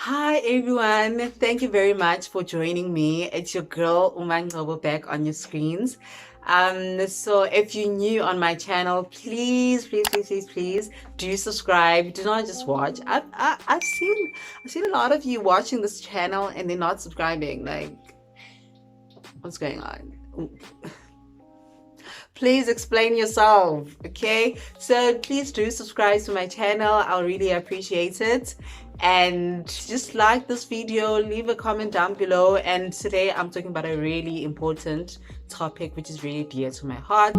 Hi everyone, thank you very much for joining me. It's your girl Umangcobo back on your screens. So if you're new on my channel, please do subscribe. Do not just watch. I've seen a lot of you watching this channel and they're not subscribing. Like, what's going on? Please explain yourself, okay? So please do subscribe to my channel. I'll really appreciate it. And just like this video, leave a comment down below. And today I'm talking about a really important topic which is really dear to my heart.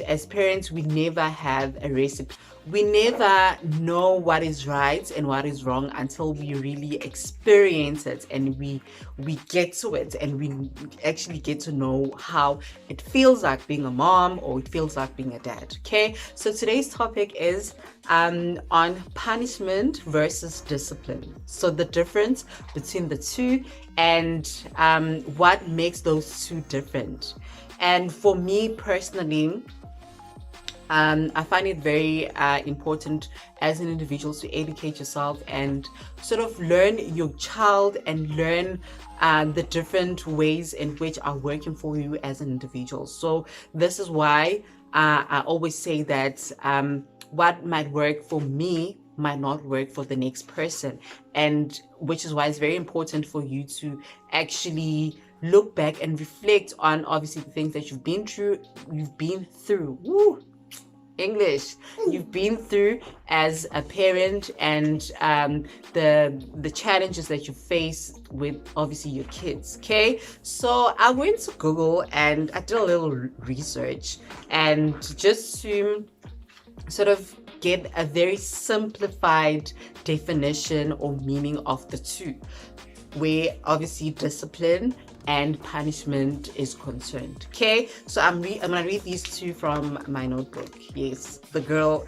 As parents, we never have a recipe. We never know what is right and what is wrong until we really experience it and we get to it and we actually get to know how it feels like being a mom or it feels like being a dad. Okay, so today's topic is on punishment versus discipline. So the difference between the two and what makes those two different. And for me personally, I find it very important as an individual to educate yourself and sort of learn your child and learn the different ways in which are working for you as an individual. So this is why I always say that what might work for me might not work for the next person, and which is why it's very important for you to actually look back and reflect on obviously the things that you've been through. Woo! English, you've been through as a parent, and the challenges that you face with obviously your kids. Okay, so I went to Google and I did a little research, and just to sort of get a very simplified definition or meaning of the two, where obviously discipline and punishment is concerned. Okay, so I'm gonna read these two from my notebook. Yes, the girl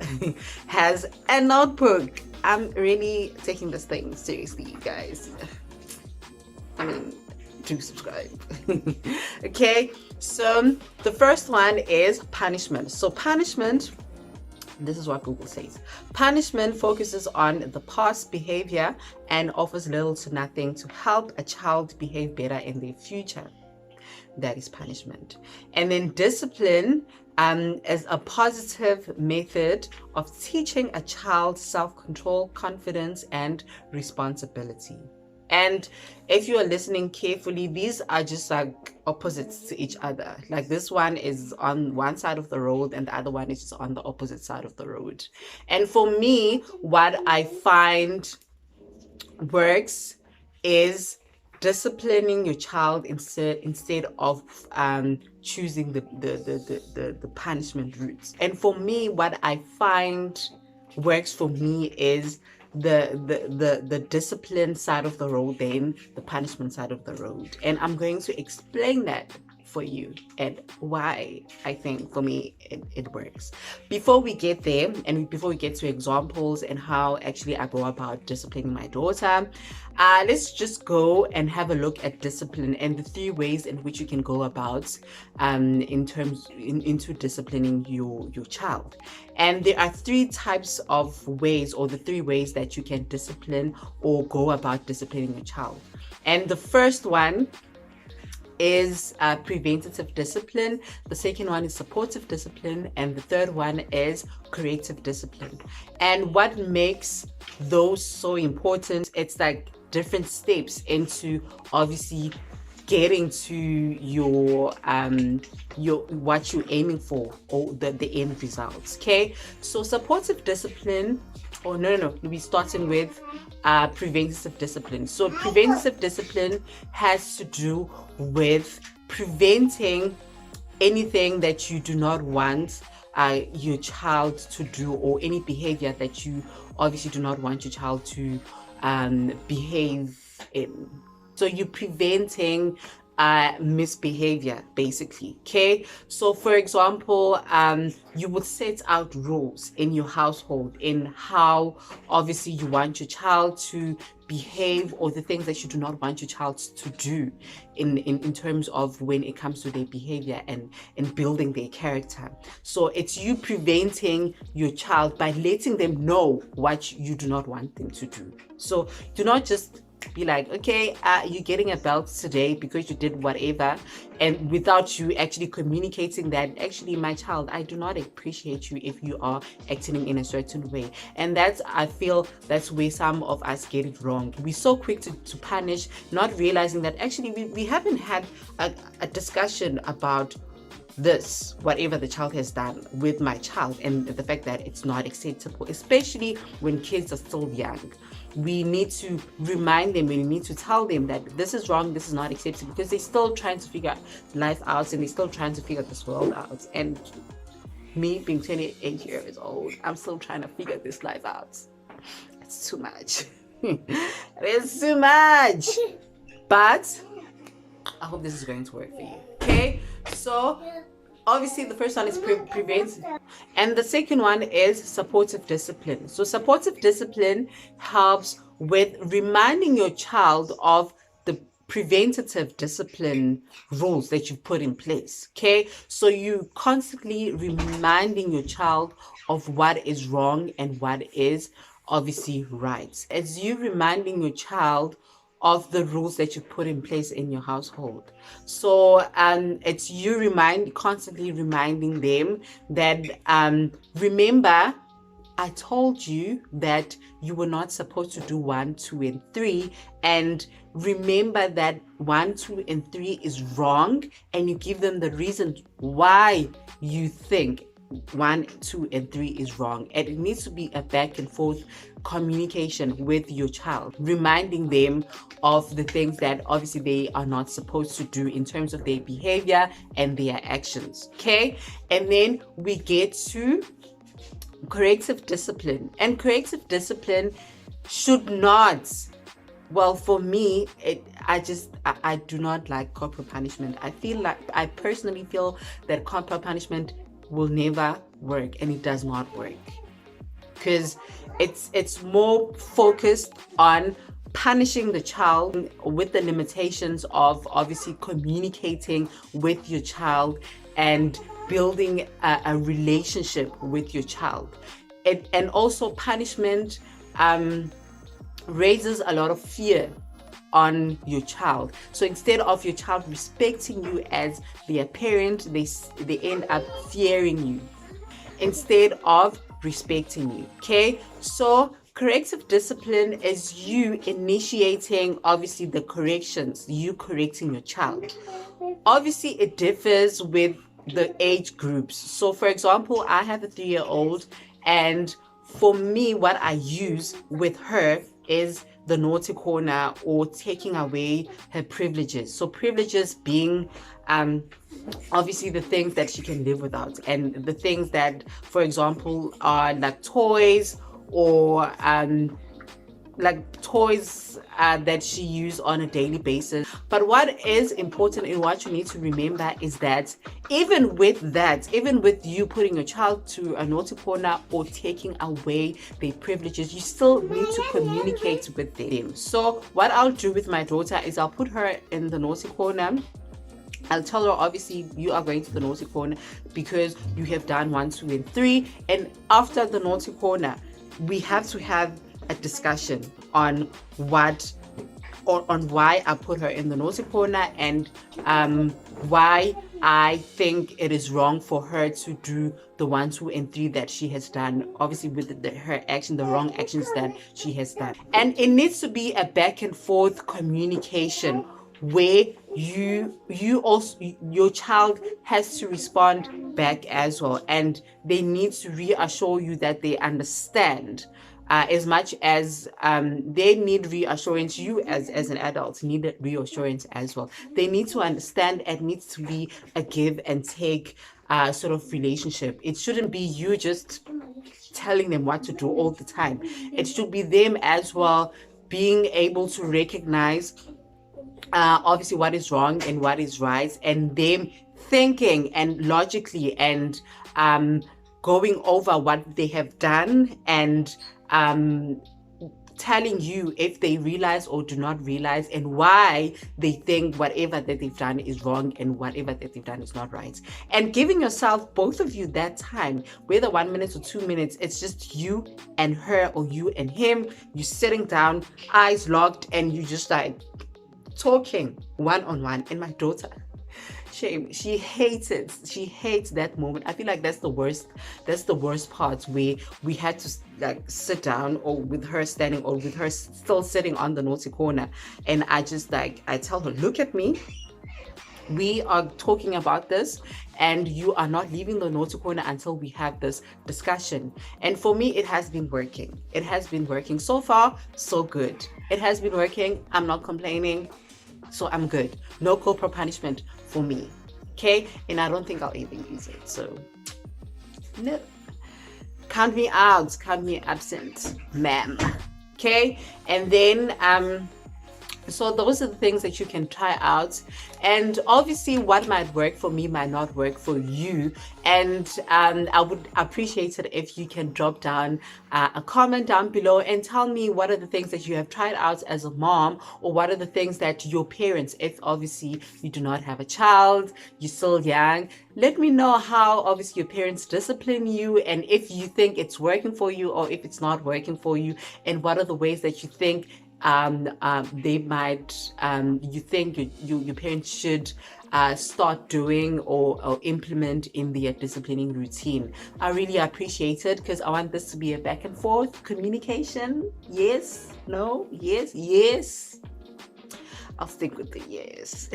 has a notebook. I'm really taking this thing seriously, you guys. I mean, do subscribe. Okay, so the first one is punishment. So punishment, this is what Google says. Punishment focuses on the past behavior and offers little to nothing to help a child behave better in their future. That is punishment. And then discipline is a positive method of teaching a child self-control, confidence, and responsibility. And if you are listening carefully, these are just like opposites to each other. Like this one is on one side of the road and the other one is just on the opposite side of the road. And for me, what I find works is disciplining your child instead of choosing the punishment routes. And for me, what I find works for me is the discipline side of the road, then the punishment side of the road. And I'm going to explain that for you and why I think for me it works. Before we get there and before we get to examples and how actually I go about disciplining my daughter, let's just go and have a look at discipline and the three ways in which you can go about into disciplining your child. And there are three types of ways, or the three ways that you can discipline or go about disciplining your child. And the first one is preventative discipline, the second one is supportive discipline, and the third one is corrective discipline. And what makes those so important, it's like different steps into obviously getting to your what you're aiming for, or the end results. Okay, so supportive discipline, we're starting with preventative discipline. So preventative discipline has to do with preventing anything that you do not want your child to do, or any behavior that you obviously do not want your child to behave in. So you're preventing misbehavior, basically. Okay, so for example, you would set out rules in your household in how obviously you want your child to behave, or the things that you do not want your child to do in terms of when it comes to their behavior and building their character. So it's you preventing your child by letting them know what you do not want them to do. So do not just be like, okay, you're getting a belt today because you did whatever, and without you actually communicating that, actually, my child, I do not appreciate you if you are acting in a certain way. And that's, I feel that's where some of us get it wrong. We're so quick to punish, not realizing that actually we haven't had a discussion about this, whatever the child has done with my child, and the fact that it's not acceptable, especially when kids are still young. We need to remind them, we need to tell them that this is wrong, this is not acceptable, because they're still trying to figure life out, and they're still trying to figure this world out. And me being 28 years old, I'm still trying to figure this life out. It's too much. It's too much. But I hope this is going to work for you. Okay, so obviously the first one is prevent, and the second one is supportive discipline. So supportive discipline helps with reminding your child of the preventative discipline rules that you've put in place. Okay, so you constantly reminding your child of what is wrong and what is obviously right. As you reminding your child of the rules that you put in place in your household. So it's you constantly reminding them that remember, I told you that you were not supposed to do 1, 2, and 3, and remember that 1, 2, and 3 is wrong, and you give them the reason why you think 1, 2, and 3 is wrong. And it needs to be a back and forth communication with your child, reminding them of the things that obviously they are not supposed to do in terms of their behavior and their actions. Okay, and then we get to corrective discipline. And corrective discipline should not, well, for me, I do not like corporal punishment. I personally feel that corporal punishment will never work, and it does not work, because it's more focused on punishing the child with the limitations of obviously communicating with your child and building a relationship with your child. And also punishment raises a lot of fear on your child. So instead of your child respecting you as their parent, they end up fearing you instead of respecting you. Okay, so corrective discipline is you initiating obviously the corrections, you correcting your child. Obviously it differs with the age groups. So for example, I have a 3-year-old, and for me, what I use with her is the naughty corner, or taking away her privileges. So privileges being obviously the things that she can live without, and the things that, for example, are like toys, or like toys that she uses on a daily basis. But what is important and what you need to remember is that even with you putting your child to a naughty corner or taking away their privileges, you still need to communicate with them. So what I'll do with my daughter is I'll put her in the naughty corner. I'll tell her, obviously, you are going to the naughty corner because you have done 1, 2, and 3. And after the naughty corner, we have to have a discussion on why I put her in the naughty corner, and why I think it is wrong for her to do the 1, 2, and 3 that she has done, obviously with her action, the wrong actions that she has done. And it needs to be a back and forth communication where you also, your child has to respond back as well, and they need to reassure you that they understand. As much as they need reassurance, you as an adult need reassurance as well. They need to understand, and needs to be a give and take sort of relationship. It shouldn't be you just telling them what to do all the time. It should be them as well being able to recognize obviously what is wrong and what is right, and them thinking and logically and going over what they have done and telling you if they realize or do not realize, and why they think whatever that they've done is wrong and whatever that they've done is not right. And giving yourself, both of you, that time, whether 1 minute or 2 minutes, it's just you and her or you and him. You're sitting down, eyes locked, and you just like talking one-on-one. And my daughter, shame, she hates it. She hates that moment. I feel like that's the worst part, where we had to like sit down, or with her standing, or with her still sitting on the naughty corner, and I just like, I tell her, look at me, we are talking about this, and you are not leaving the naughty corner until we have this discussion. And for me, it has been working. It has been working. So far, so good. It has been working. I'm not complaining. So I'm good. No corporal punishment for me. Okay? And I don't think I'll even use it. So, no. Count me out. Count me absent, ma'am. Okay? And then, so those are the things that you can try out, and obviously what might work for me might not work for you. And I would appreciate it if you can drop down a comment down below and tell me what are the things that you have tried out as a mom, or what are the things that your parents, if obviously you do not have a child, you're still young, let me know how obviously your parents discipline you, and if you think it's working for you or if it's not working for you, and what are the ways that you think they might, you think your parents should start doing or implement in their disciplining routine. I really appreciate it, because I want this to be a back and forth communication. Yes, no, yes, yes. I'll stick with the yes.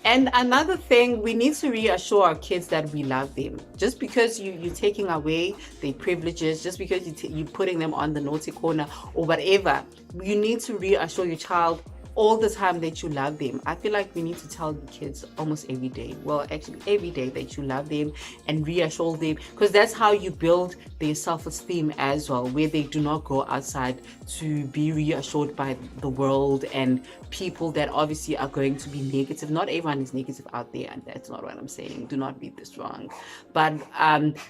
And another thing, we need to reassure our kids that we love them. Just because you're taking away their privileges, just because you're putting them on the naughty corner or whatever, you need to reassure your child all the time that you love them. I feel like we need to tell the kids almost every day, well actually every day, that you love them and reassure them, because that's how you build their self-esteem as well, where they do not go outside to be reassured by the world and people that obviously are going to be negative. Not everyone is negative out there, and that's not what I'm saying, do not read this wrong, but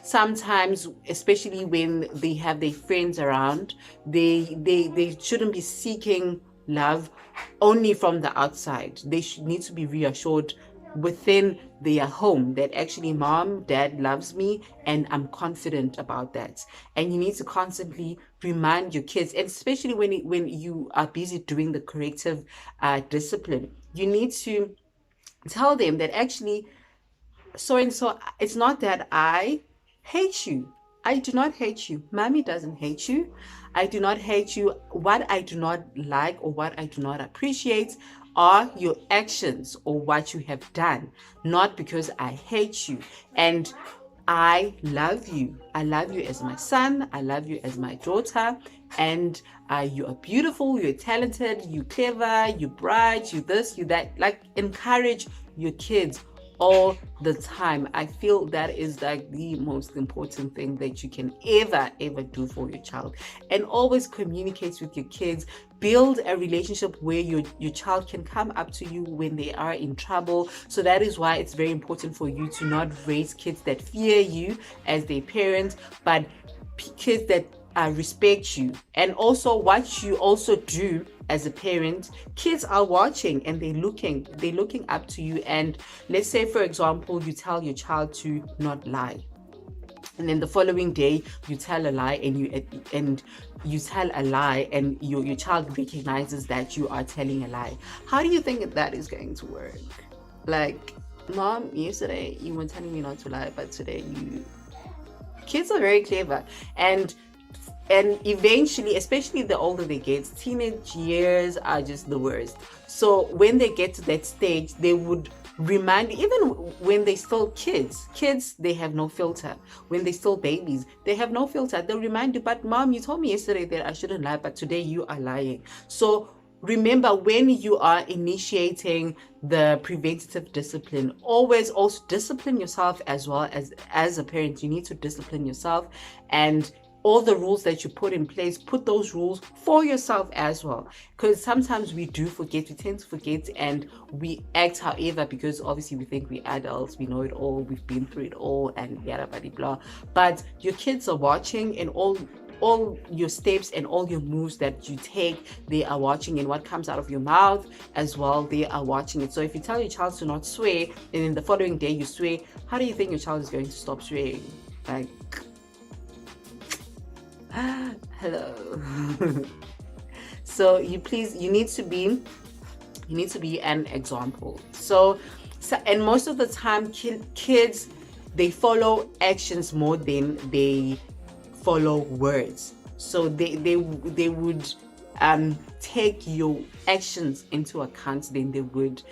sometimes, especially when they have their friends around, they shouldn't be seeking love only from the outside. They should need to be reassured within their home that actually mom, dad loves me, and I'm confident about that. And you need to constantly remind your kids, and especially when you are busy doing the corrective discipline, you need to tell them that actually, so and so, it's not that I hate you. I do not hate you. Mommy doesn't hate you. I do not hate you. What I do not like or what I do not appreciate are your actions or what you have done, not because I hate you. And I love you. I love you as my son. I love you as my daughter. And you are beautiful, you're talented, you're clever, you're bright, you this, you that. Like, encourage your kids all the time. I feel that is like the most important thing that you can ever do for your child. And always communicate with your kids. Build a relationship where your child can come up to you when they are in trouble. So that is why it's very important for you to not raise kids that fear you as their parents, but kids that respect you. And also, what you also do as a parent, kids are watching and they're looking up to you. And let's say, for example, you tell your child to not lie, and then the following day you tell a lie, and you tell a lie, and your child recognizes that you are telling a lie. How do you think that is going to work? Like, mom, yesterday you were telling me not to lie, but today you... Kids are very clever, and eventually, especially the older they get, teenage years are just the worst. So when they get to that stage, they would remind, even when they still kids, they have no filter. When they still babies, they have no filter. They'll remind you, but mom, you told me yesterday that I shouldn't lie, but today you are lying. So remember, when you are initiating the preventative discipline, always also discipline yourself as well. As a parent, you need to discipline yourself, and all the rules that you put in place, put those rules for yourself as well, because sometimes we tend to forget, and we act however, because obviously we think we're adults, we know it all, we've been through it all, and yada blah blah. But your kids are watching, and all your steps and all your moves that you take, they are watching, and what comes out of your mouth as well, they are watching it. So if you tell your child to not swear, and then the following day you swear, how do you think your child is going to stop swearing? Like, hello. So you need to be an example. So and most of the time kids, they follow actions more than they follow words. So they would take your actions into account than they would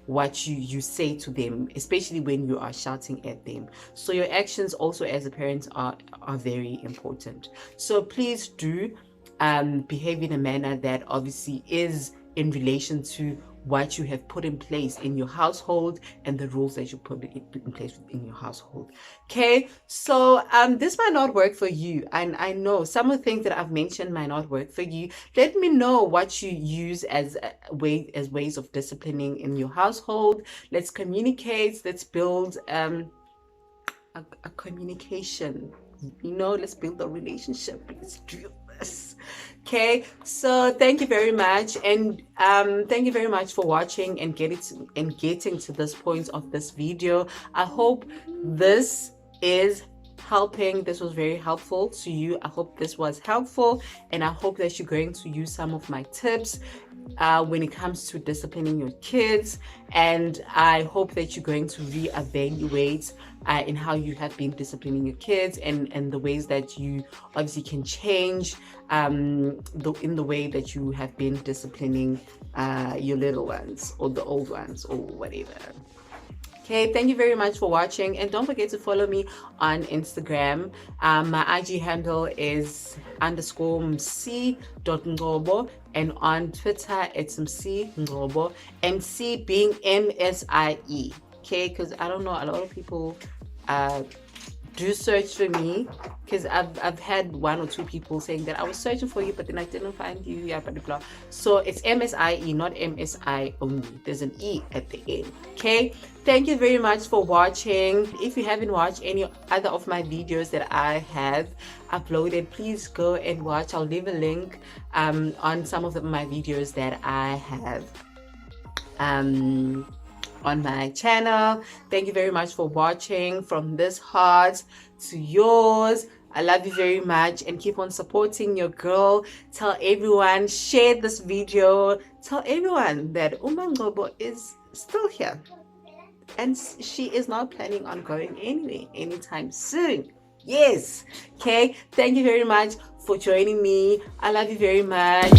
what you say to them, especially when you are shouting at them. So your actions also as a parent are very important. So please do behave in a manner that obviously is in relation to what you have put in place in your household and the rules that you put in place in your household. Okay, so this might not work for you, and I know some of the things that I've mentioned might not work for you. Let me know what you use as ways of disciplining in your household. Let's communicate. Let's build a communication. Let's build a relationship. Let's do this. Okay, so thank you very much, and thank you very much for watching and getting to this point of this video. I hope this is helping. This was very helpful to you. I hope this was helpful, and I hope that you're going to use some of my tips when it comes to disciplining your kids, and I hope that you're going to reevaluate in how you have been disciplining your kids, and the ways that you obviously can change in the way that you have been disciplining your little ones or the old ones or whatever. Okay, thank you very much for watching, and don't forget to follow me on Instagram. My IG handle is _mc.ngobo, and on Twitter it's mc_ngobo, and C being MSIE. Okay, because I don't know, a lot of people do search for me, because I've had 1 or 2 people saying that I was searching for you, but then I didn't find you. Yeah, blah, blah, blah. So it's MSIE, not MSI only. There's an E at the end. Okay, thank you very much for watching. If you haven't watched any other of my videos that I have uploaded, please go and watch. I'll leave a link on some of my videos that I have on my channel. Thank you very much for watching. From this heart to yours, I love you very much, and keep on supporting your girl. Tell everyone, share this video, tell everyone that uMaNgobo is still here, and she is not planning on going anywhere anytime soon. Yes. Okay, thank you very much for joining me. I love you very much.